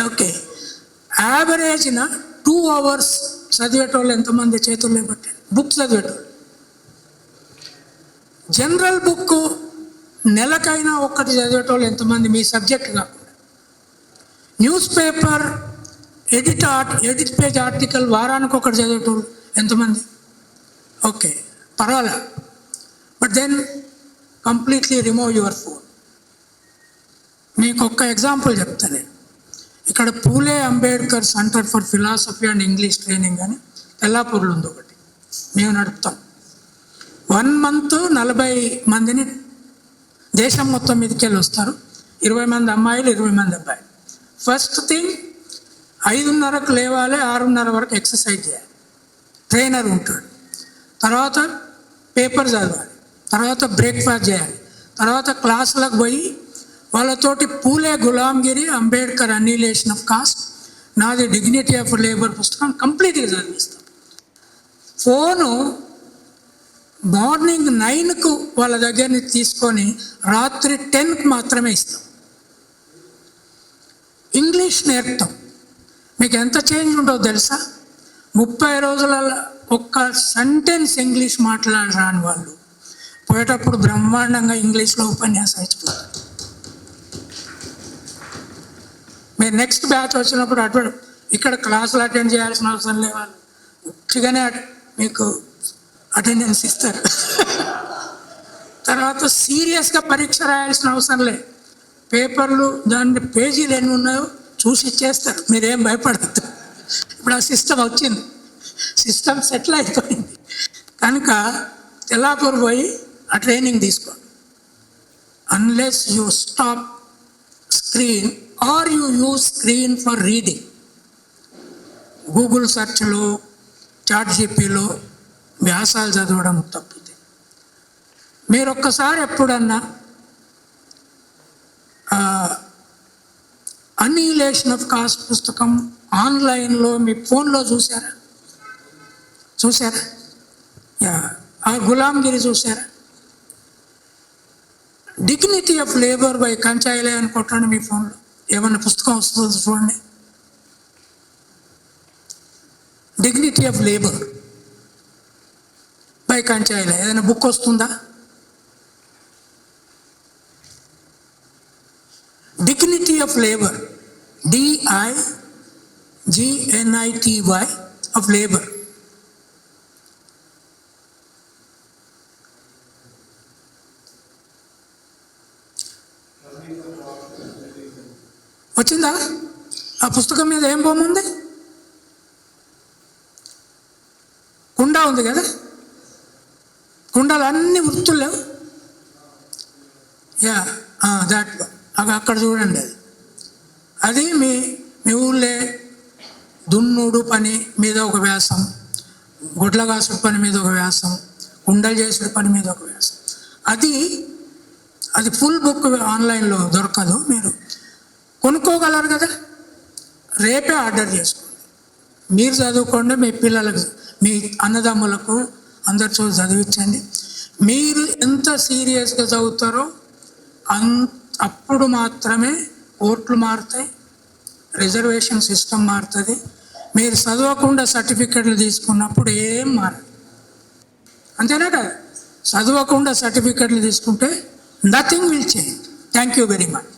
ఓకే, యావరేజ్న 2 hours చదివేటోళ్ళు ఎంతమంది చేతుల్లో పెట్టండి? బుక్ చదివేటోళ్ళు. జనరల్ బుక్ నెలకైనా ఒక్కటి చదివేటోళ్ళు ఎంతమంది మీ సబ్జెక్ట్ కాకుండా? News paper edit page article వారానికి ఒకటి చదివేటోళ్ళు ఎంతమంది? ఓకే, పర్వాలే. But then completely remove your phone. మీకు ఒక్క ఎగ్జాంపుల్ చెప్తాను నేను. ఇక్కడ Phule Ambedkar centre for philosophy and English training అని తెల్లాపూర్లో ఉంది ఒకటి, మేము నడుపుతాం. 1 month 40 మందిని దేశం మొత్తం మీదకి వెళ్ళి వస్తారు. 20 మంది అమ్మాయిలు, 20 మంది అబ్బాయిలు. ఫస్ట్ థింగ్ 5:30కు లేవాలి, 6:30 వరకు ఎక్సర్సైజ్ చేయాలి, ట్రైనర్ ఉంటాడు. తర్వాత పేపర్ చదవాలి, తర్వాత బ్రేక్ఫాస్ట్ చేయాలి, తర్వాత క్లాసులకు పోయి వాళ్ళతోటి పూలే గులాంగిరి, అంబేద్కర్ అన్నిలేషన్ ఆఫ్ కాస్ట్, నాది డిగ్నిటీ ఆఫ్ లేబర్ పుస్తకం కంప్లీట్గా చదివిస్తాం. ఫోను మార్నింగ్ 9కు వాళ్ళ దగ్గర నుంచి తీసుకొని రాత్రి 10కు మాత్రమే ఇస్తాం. ఇంగ్లీష్ నేర్పుతాం. మీకు ఎంత చేంజ్ ఉంటుందో తెలుసా? 30 రోజులలో ఒక్క సెంటెన్స్ ఇంగ్లీష్ మాట్లాడరాని వాళ్ళు పోయేటప్పుడు బ్రహ్మాండంగా ఇంగ్లీష్లో ఉపన్యాసం ఇచ్చిపోతారు. మీరు నెక్స్ట్ బ్యాచ్ వచ్చినప్పుడు అటు ఇక్కడ క్లాసులు అటెండ్ చేయాల్సిన అవసరం లేదు, వాళ్ళు మంచిగానే మీకు అటెండెన్స్ ఇస్తారు. తర్వాత సీరియస్గా పరీక్ష రాయాల్సిన అవసరం లేదు. పేపర్లు దాని పేజీలు ఎన్ని ఉన్నాయో చూసి ఇచ్చేస్తారు, మీరేం భయపడద్దు. ఇప్పుడు ఆ సిస్టమ్ వచ్చింది, సిస్టమ్ సెటిల్ అయిపోయింది. కనుక తెల్లాపూర్ పోయి ఆ ట్రైనింగ్ తీసుకోండి. Unless you stop screen or you use screen for reading, Google సెర్చ్లో, చాట్‌జిపిటిలో వ్యాసాలు చదవడం తప్పితే. మీరు ఒక్కసారి ఎప్పుడన్నా అన్నిలేషన్ ఆఫ్ కాస్ట్ పుస్తకం ఆన్లైన్లో మీ ఫోన్లో చూసారా? ఆ గులాంగిరి చూసారా? డిగ్నిటీ ఆఫ్ లేబర్ బై కంచాయిలే అని కొట్టండి మీ ఫోన్లో, ఏమన్నా పుస్తకం వస్తుందో చూడండి. డిగ్నిటీ ఆఫ్ లేబర్ బై కంచాయిలే ఏదైనా బుక్ వస్తుందా? Dignity of labour, DIGNITY of labour. వచ్చిందా? ఆ పుస్తకం మీద ఏం బొమ్మ ఉంది? కుండ ఉంది కదా, కుండలు అన్ని వృత్తులు లేవు. దాంట్లో అక్కడ చూడండి, అది మీ ఊళ్ళే దున్నుడు పని మీద ఒక వ్యాసం, గుడ్ల కాసుడు పని మీద ఒక వ్యాసం, కుండలు చేసుడు పని మీద ఒక వ్యాసం. అది ఫుల్ బుక్ ఆన్లైన్లో దొరకదు, మీరు కొనుక్కోగలరు కదా, రేపే ఆర్డర్ చేసుకోండి. మీరు చదువుకోండి, మీ పిల్లలకు, మీ అన్నదమ్ములకు అందరితో చదివించండి. మీరు ఎంత సీరియస్గా చదువుతారో అప్పుడు మాత్రమే ఓట్లు మారుతాయి, రిజర్వేషన్ సిస్టమ్ మారుతుంది. మీరు చదవకుండా సర్టిఫికెట్లు తీసుకున్నప్పుడు ఏం మారదు, అంతేనా కదా? చదవకుండా సర్టిఫికెట్లు తీసుకుంటే nothing will change. Thank you very much.